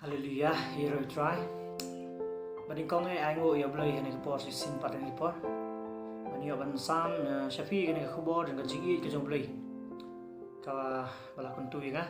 Hallelujah, hero try. Bading kong ai ngo yo blai hani por si sin pat ni por. Bani yo ban sam shafi ni khubor dengan jingi ke jom blai. Ka bala kun tu ga.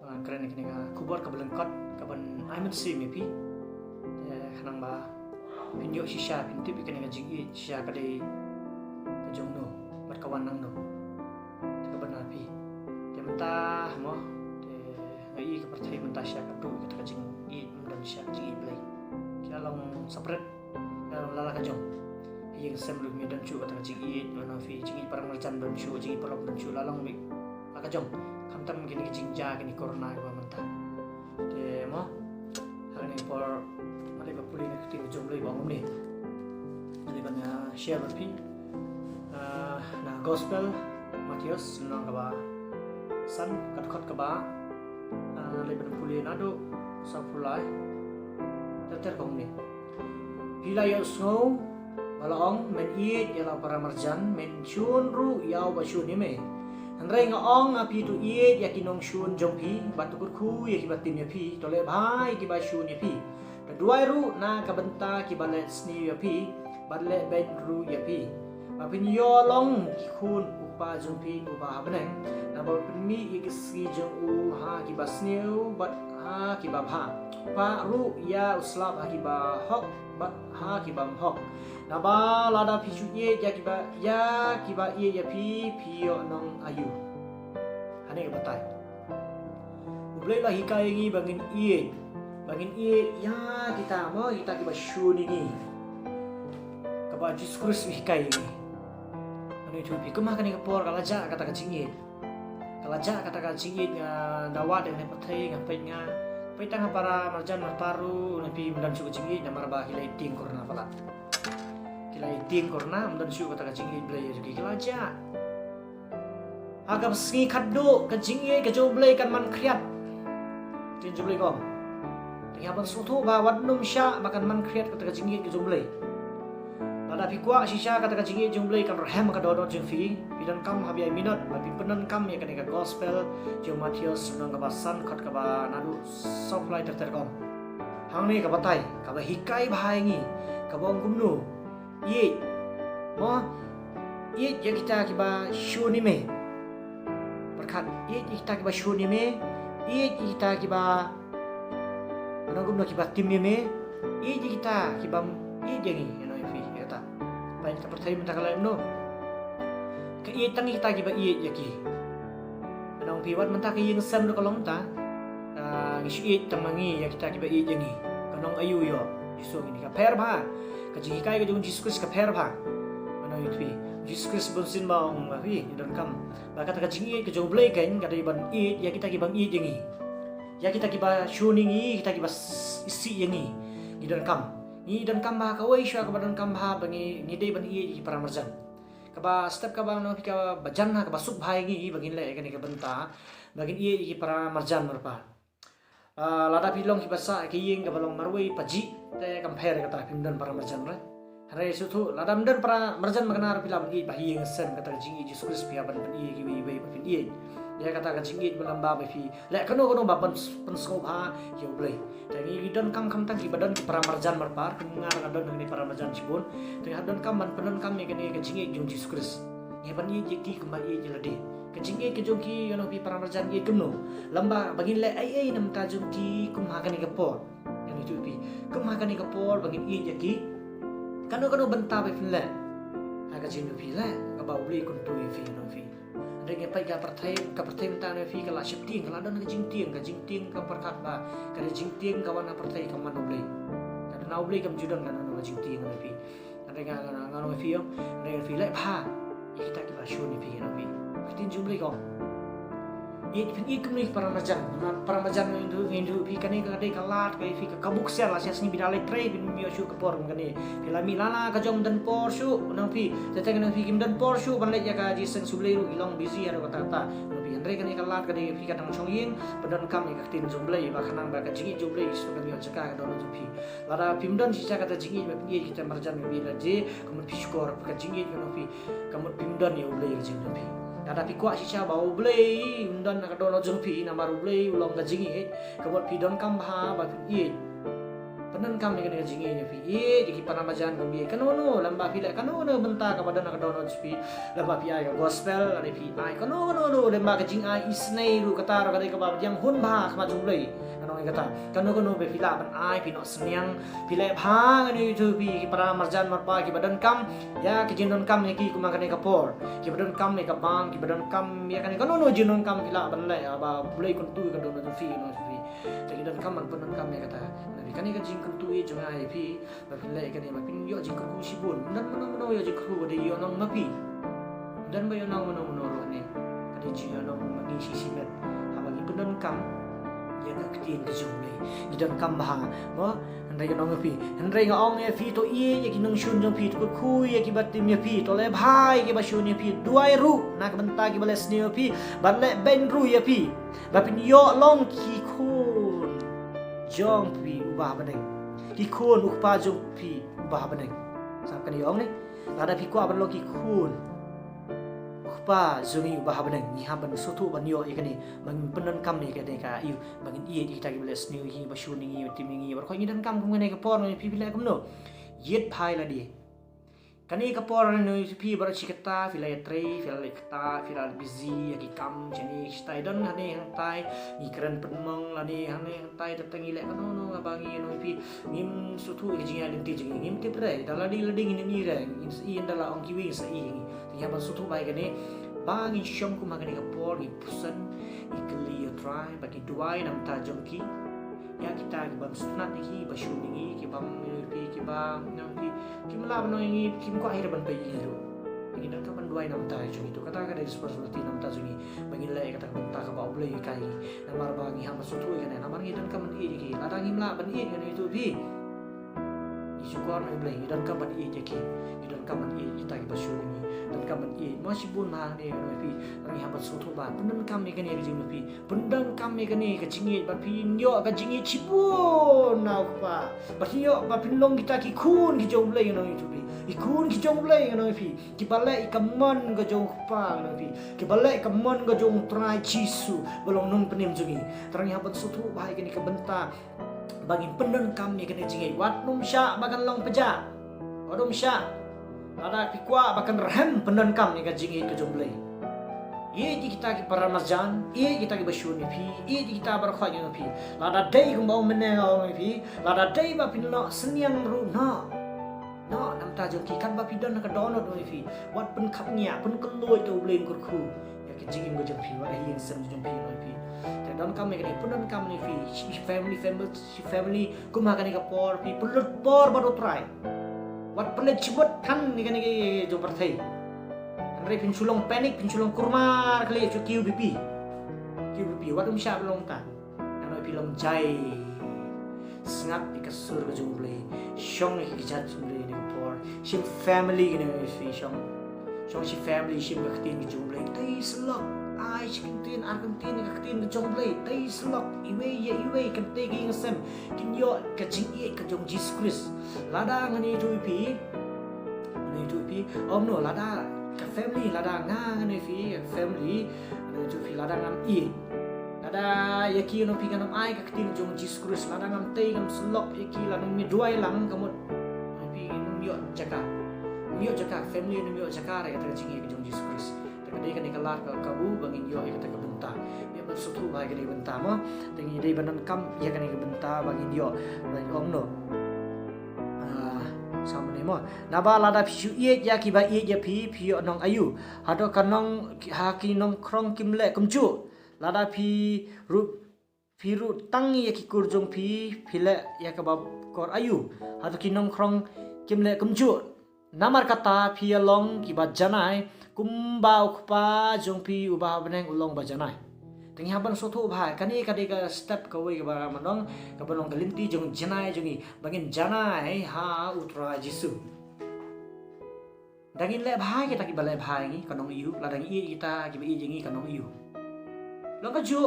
Bang keren ni ga khubor ka belengkot ka ban ai men si mi pi. Khanang ba pinyo shisha pintu pi kan ga jingi shisha ka dei ka jom no bat kawan nang no. Ka ban api. Dia mentah mo ai ka perthai mentah syak tu kita ka jing i dan syak jing blai kila long separate lala ka jong yang sem lu mi dan chu ka jing i mana fi jing i paramarjan dan chu jing i parok dan chu lalong mi la ka jong kam tam gini jing ja gini corona ka mentah de mo hal ni por mari ba puli ni ti jong blai bang ni ani ban share ba pi na gospel Matius nang ka ba san kat khot ka ba lebih pulih nado sapulai teter kong ni pila iohsngew balong men ieid yala paramarjan men shun ru yau ba shun ni me hanrai nga ong api tu ieid yakinong shun jong pi batukut khu ya kibatim ya pi tole bhai kiba shun ya pi kedua ru na kabenta kibale sni ya pi badle ben ru ya pi apin yolong khun upa jong pi upa abneng nabal mi igisi jong u ha iohsngew bat ha kiba bha pa ru ya uslab ha kiba hok bat ha kiba hok naba lada pichu ye ya kiba ye ya pi yo nong ayu hane ka batai ublai lah hikai ngi bangin ie ya kita mo kita kiba shuni ngi kaba diskursus hikai ngi anu itu pi kemah kan por kalaja kata kacingit kalaja kata kacingit nga dawat dengan petai ngapai nga pai tanga para marjan marparu napi mendan su kacingit na marba hilai ting korna pala hilai ting korna mendan su kata kacingit blai juga kalaja agam sengi kaddo kacingit kejo blai kan man kriat tin jo blai kom tingaban soto ba wadnum sya makan man kriat kata kacingit kejo blai ada pikwa shisha kata ka jingi jumblai kan rahem ka dodot jeng fi pidan kam habi minot babi penan kam ya kan gospel jeng Matius nang ka basan khat ka ba nadu supply ter kom hang ni ka batai ka ba hikai bahai ngi ka bong gumnu ye mo ye ya kita ki ba shuni me berkat ye kita ki ba shuni me ye kita ki ba nang gumnu ki ba tim me ye kita ki ba ye jengi baik ka perthai minta kala no ka ie tang kita kiba ie yaki anong piwat menta ka yeng sam do kalong ta ngisu ie tamangi ya kita kiba ie jengi kanong ayu yo iso gini ka per ba ka jingi kai ka jung Jesus ka per ba anong itpi Jesus bonsin ba ong wi don kam ba kata ka jingi ka jung blai kan ka dai ban ie ya kita kiba ie jengi ya kita kiba shuningi kita kiba isi yengi ni don kam ni dan kamba ka wai sha ka badan kamba bangi ni dei ban i paramarjan ka ba step ka ba no ka bajan na ka basuk bhai ngi bagin le ka ni ka benta bagin i paramarjan marpa lada pilong ki basa ki yeng ka balong marwei paji te compare ka ta pimdan paramarjan re hare su thu lada mdan paramarjan magana pilam i bahi yeng sen ka ta jingi Jesus Christ pia ban i ki wi pin i dia kata ka jingi belamba ba fi le kano ba ban pensko ha yo blai tangi don kam tang ki badan ki paramarjan marpar kengar kadon ni paramarjan sibun tangi hadon kam ban penon kam ni kene jingi jung Jesus Christ ye ban ye ki kembali je lade ke jingi ke jung ki yono pi paramarjan ye kemno lamba bagi le ai nam ta jung ki kum ha kani ka por yang itu pi kum ha kani ka por bagi ye ki kano benta ba fin le ha ka jingi pi le ka ba uli kun tu fi no fi dengan pai ka perthai menta ne fi kala shipting kala don ka jing ting ka perkat ba ka jing ting ka wana perthai ka man oblei ka na oblei kam judon kan no jing ting ne fi dengan ngano fi yo ne fi le pha kita ki ba shu ni fi no fi tin jumblei ko ye pin ikum ni paramarjan indu fi kani ka dei kalat ka fi ka kabuk ser la sia sni bidale tre bin mi shu ka por kani pila mi lala ka jong dan por shu nang fi teteng nang fi kim dan por shu ban le ya ka ji seng sublei ru ilong busy aro kata ta no fi andre kani kalat ka dei fi ka nang chong yin padan kam ni ka tin jumblei ba khanang ba ka jingi jumblei su ka mi chaka ka don ju fi lada pimdan si ka ta jingi ba pi kita marjan mi la je kamu fi skor ka jingi no fi kamu pimdan ya ublei ka jingi fi Ada pi kuat sisa bau blei undan ka dono jong pi na maru blei ulong ka jingi kabot pi don kam ha ba pi penan kam ni ka jingi ni pi di paramarjan ko bi kanono lamba pi la kanono benta ka badan ka dono pi lamba pi ai ka gospel ani pi ai kanono lamba ka jing ai iohsngew kata ka ka ba yang hun ba ka jong blei kanong kata kanono be pi la ban ai pi no sniang pi le bhang ani tu pi paramarjan marpa ki badan kam ya ki jinon kam ni ki kuma ka ka por ki badan kam ni ka bang ki badan kam ya kan kanono jinon kam pi la ban le ba blei kun tu ka dono tu fi no fi jadi dan kam man penan kam ya kata kani ka jing kun tu jong ai pi ba pi le kani ma pin yo jing ku sibun dan mano yo jing ku de yo nong mapi dan ba yo nong mano ro ni kani jing yo nong magi sisimet ha bagi penan kam ya ka tin ka jong le gidan kam ba mo andai ka nong pi andai nga ong e fi to ya ki nong shun jong pi to ku ya ki batim ya pi to le bhai ki ba shun ya pi duai ru na ka benta ki bales ni pi ban le ben ru ya pi ba pin yo long ki khun jong pi ubah badeng ki khun ukpa jong pi ubah badeng sam kan yong ni ada pi kwa ban lo ki khun ukpa jong ubah badeng ni ha ban sotu ban yo ikani bang penan kam ni ka de ka yu bangin kita ki bless new hi ba shun ni tim ni bar ko ni dan kam kum ne ka por ni pi le kum no yet phai la di kani ka por ni pi bar chikata filai tre filai kata filai busy ki kam chani stai dan hane hang tai ni keren penmong la ni hane hang tai tatang ile kan no abangi no pi ngim sutu ki jinga linti jingi ngim ti pre dala di leding ni re i dala ong ki wi sa i ti ya ba sutu bai kani bangi shom ku magani ka por ni pusan i kli try ba ki duai nam ta jong ki ya kita ki bam sunat ni ba shun ni ki bam pi ki ba nam ki mala no ni ki ko ai ban pe ni ro ni dan ka ban duai nam ta jong itu kata ka dari responsibility nam ta jong ni bagi le kata ban ta ka ba blei kai na mar bangi ha ma sutu ka na mar ni dan ka man i ki la dang mala ban i ni itu pi ni syukur mai blei dan ka ban i ki dan ka man i kita ki ba shun ni dan ka man i masih bun ma ni no pi rang ha ba sutu ba pendan kam ni ka ni jing pi pendan kam ni ka ni ka jingi ba pi nyo ka jingi chipun na pa ba yo ba pinlong kita ki khun ki jong blei no itu pi i khun ki jong blei no pi ki bale i kamon ka jong pa no pi ki bale i kamon ka jong trai chisu belong nun penim jungi rang ha ba sutu ba ka ni ka benta bagi pendan kam ni ka ni jingi wat num sya bakan long peja odom sya ada pikwa bahkan rahem pendan kam ni ka jingi ka jong blei ye di kita ki paramarjan ye kita ki basyun ni pi ye di kita bar khwa ni pi lada dai kum bau mene ga ni pi lada dai ba pin no seniang ru no nam ta jong ki kan ba pi don ka dono do ni pi wat pen khap nya pen keloi to blen kur khu ya ki jingi go jong pi wa yin sem jong pi no pi te don kam ni ka ni pendan kam ni pi family kum ha ka ni ka por pi pulut por ba do try wat pelet cibot kan ni kan ni jo parthai re pinculong panik pinculong kurma kali jo QBP wat sya belong ta ano pilong jai snap ikasur ka jumble shong ni kijat jumble ni por sim family ni fi shong si family sim ka tin ki jumble tai slok ai chikin argentin ka tin jumble tai slok iwe kan te gi ngasem kin yo ka jing ka jong Jesus Christ lada ngani tu pi om no lada ka family lada nga ni fi family no tu fi lada ngam i lada yaki no pi kanam ai ka tin jong Jesus Christ lada ngam te ngam slok yaki la mi duai lang kamot pi mio jaka family no mio jaka ra ka jing ka jong Jesus Christ ta dei kan ikalar ka kabu bangin yo ka ta benta ya ba sutu ba ka dei benta mo tengi dei banan kam ya kan ka benta bangin yo om no sama ni mo naba lada phi ieid ya ki ba ieid ya phi nong ayu hado kanong haki nong krong kimle kumju lada phi ru tang ya ki kurjong phi le ya ka ba kor ayu hado ki nong krong kimle kumju namar kata phi long ki ba janai kumba ukpa jong phi uba beneng ulong ba janai tengi haban soto bhai kani kade ka step ka wei ka bara manong ka balong galinti jong janai jongi bangin janai ha utra jisu dangin le bhai kita ki balai bhai ni kanong iu ladang i kita ki bi jengi kanong iu lo ka ju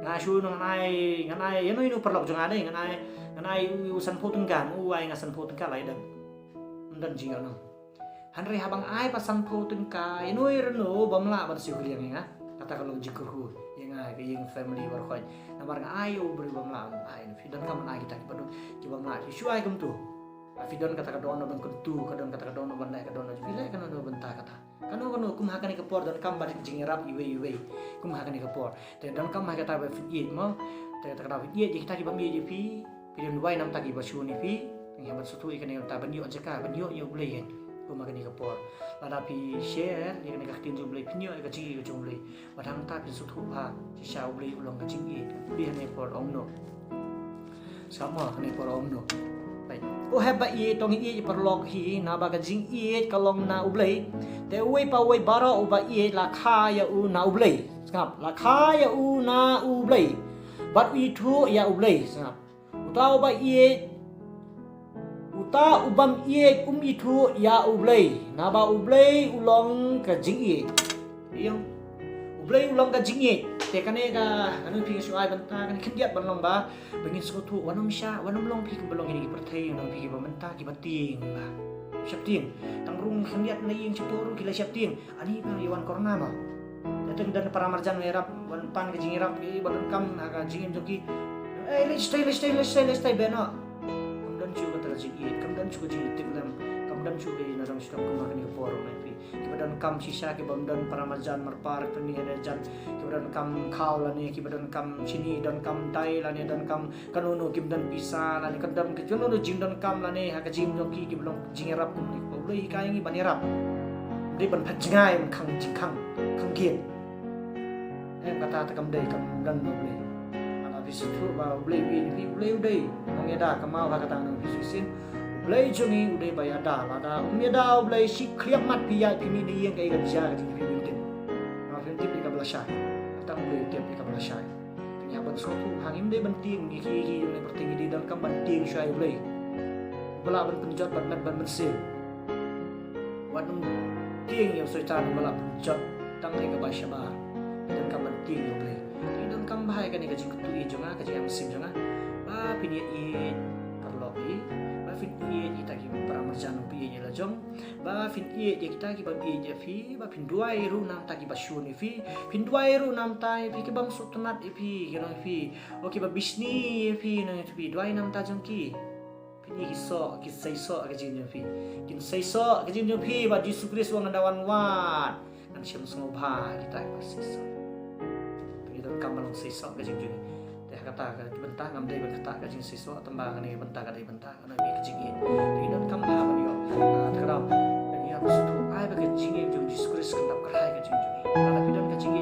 nga shu nong nganai yano inu perlok jong ade nganai usan potun kan uai ngasan potun ka lai dan jinga no Hanre habang ai pasan po tengkai noi reno bamla ban siu kliang ya. Kata kalau jikurhu yang ai ke yang family war khoi. Namar ai o beri bamla ai fi dan kam ai kita padu ki bamla fi shuai kum tu. Fi don kata kadon ban kuntu kadon kata kadon ban dai kadon jile kan do benta kata. Kanu kum hakani ke por dan kam ban jingirap iwe kum hakani ke por. Te dan kam hakata ba fi ieid mo. Te kata fi ieid kita ki bam ieid fi pidin wai nam tagi ba shu ni fi. Yang suatu ikan yang tak banyak jeka banyak yang boleh kan. Makan ni kapor. Lada pi share yang ni kaktin jom boleh pinyo ka jingi ka jom boleh. Wadang ta pin sutu ha si sha boleh ulang ka jingi. Dia ni por ong no. Sama ni por ong no. Baik. O heba i tong i perlok hi na ba ka jing i kalong na ublei. Te ui pa ui bara u ba i la kha ya u na ublei. Ngap la kha ya u na ublei. Bat i thu ya ublei. Ngap. Utau ba i ta ubam ieid itu ya ublei naba ublei ulong ka jingi yang ublei ulong ka jingi te kane ka anu pi su ai banta kan khiat ban long ba bengin su thu wanom sha wanom long pi belong ini perthai no pi ba menta ki bating ba siap ting tang rung khiat na ying ciporu kila siap ting ani pa iwan corona ma dateng dan paramarjan merap wan pan ka jingi rap i badan kam ka jingin joki let's stay bena juga terjadi, kemudian juga jadi dalam, kemudian juga ini orang sudah kemakan ke forum ini. Kemudian kam sisa, kemudian paramarjan merpar penihanajan, kemudian kam kau lani, kemudian kam sini dan kam tai lani dan kam kanunu, kemudian pisah lani, kemudian jing dan kam lani, hak jing joki, kemudian jingerap kumlik, boleh ikai ini banirap, dia ban pajngai, kang jingkang, kang kian. Kata tekam dai kam dan boleh. Situ ba boleh bi boleh udai nong yada kamau ba kata nong bisusin boleh jongi udai ba yada lada yada boleh si kriap mat pia pimi ni yang kai gaja di pimi tin ma fin tip ka belasai kata boleh tip ka belasai nya ban sotu hangim dei banting ni ki ni bertinggi di dalam kam banting syai boleh bala ban penjat ban mesin wadung ting yang setan bala penjat tang ni ka ba syabar dan kam banting boleh dan kam bahai kan ka jing tu jonga ka jing mesin jonga ba pin ieid perlo i ba fin ieid kita ki paramarjan pi ieid la jong ba fin ieid kita ki ba ieid fi ba fin duai ru nam ta ki ba shun fi fin duai ru nam tai fi ki bam sutunat fi ki no fi oke ba bisni fi no fi duai nam ta jong ki fin i so ki sai so ka jing fi kin sai so ka jing fi ba Yesus Kristus wang dawan wat kan siam sngo ba kita ba sai kam malong sisok ka jing teh kata ka bentah ngam dei kata ka jing sisok tembang ni bentah ka dei bentah ana bi ka jing ni dan kam ba ba yo terap dan ya sutu ai ba ka jing jing Yesus Kristus kan dap ka hai ka jing ni ala pidan ka jing